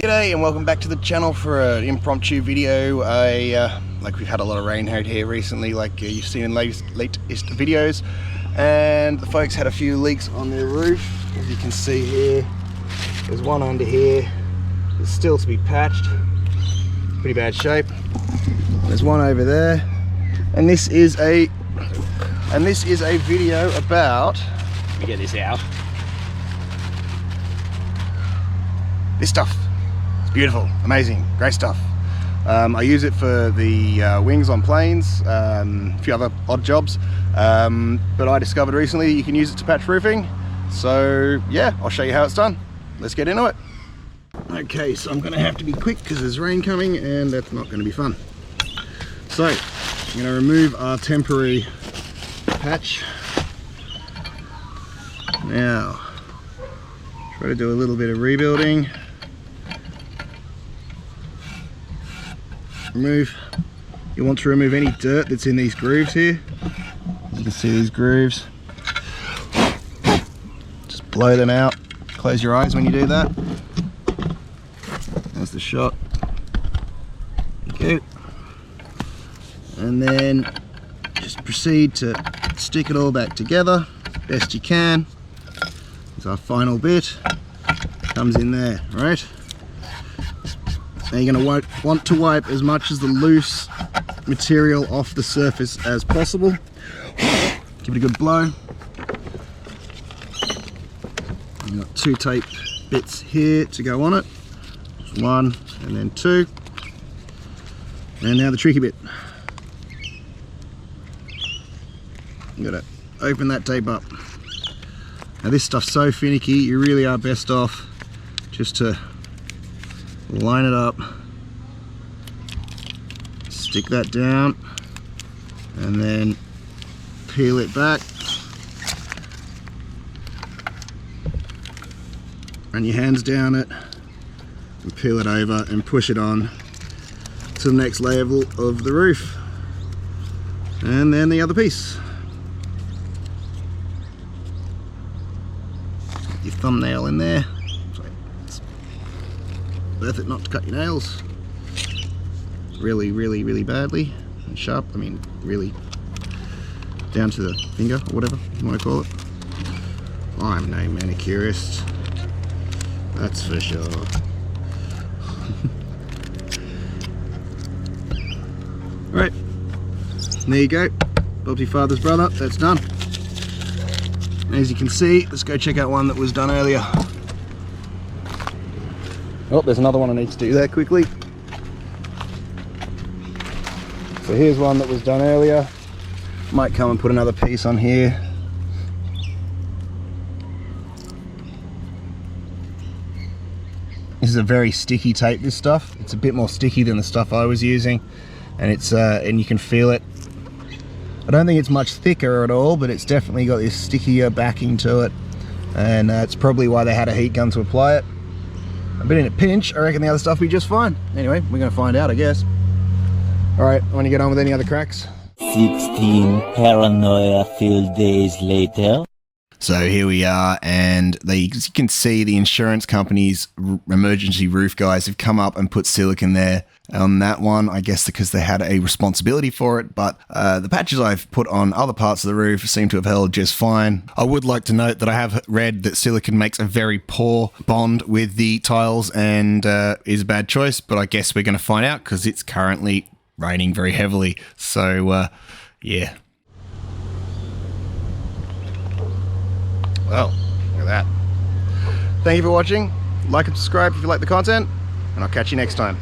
G'day and welcome back to the channel for an impromptu video. Like we've had a lot of rain out here recently, like you've seen in latest videos, and the folks had a few leaks on their roof. As you can see here, there's one under here that's still to be patched, pretty bad shape. There's one over there, and this is a video about, let me get this out, this stuff. It's beautiful, amazing, great stuff. I use it for the wings on planes, a few other odd jobs, but I discovered recently you can use it to patch roofing. So yeah, I'll show you how it's done. Let's get into it. Okay, so I'm gonna have to be quick because there's rain coming and that's not gonna be fun. So I'm gonna remove our temporary patch. Now, try to do a little bit of rebuilding. You want to remove any dirt that's in these grooves here. As you can see, these grooves, just blow them out. Close your eyes when you do that. There's the shot. Okay. And then just proceed to stick it all back together best you can. It's our final bit. Comes in there, right? Now you're going to want to wipe as much as the loose material off the surface as possible. Give it a good blow. You've got two tape bits here to go on it. One and then two. And now the tricky bit. You've got to open that tape up. Now this stuff's so finicky, you really are best off just to line it up, stick that down, and then peel it back. Run your hands down it and peel it over and push it on to the next level of the roof. And then the other piece. Get your thumbnail in there. Worth it not to cut your nails really badly and sharp. I mean really down to the finger or whatever you want to call it. I'm no manicurist, that's for sure. Right, there you go, Bob's your father's brother. That's done. And as you can see, let's go check out one that was done earlier. Oh, there's another one I need to do there quickly. So here's one that was done earlier. Might come and put another piece on here. This is a very sticky tape, this stuff. It's a bit more sticky than the stuff I was using, and it's and you can feel it. I don't think it's much thicker at all, but it's definitely got this stickier backing to it, and it's probably why they had a heat gun to apply it. But in a pinch, I reckon the other stuff will be just fine. Anyway, we're going to find out, I guess. Alright, want to get on with any other cracks? 16 paranoia-filled days later. So here we are, and as you can see, the insurance company's emergency roof guys have come up and put silicone there on that one, I guess because they had a responsibility for it, but the patches I've put on other parts of the roof seem to have held just fine. I would like to note that I have read that silicone makes a very poor bond with the tiles and is a bad choice, but I guess we're going to find out because it's currently raining very heavily. So yeah. Well, look at that. Thank you for watching. Like and subscribe if you like the content, and I'll catch you next time.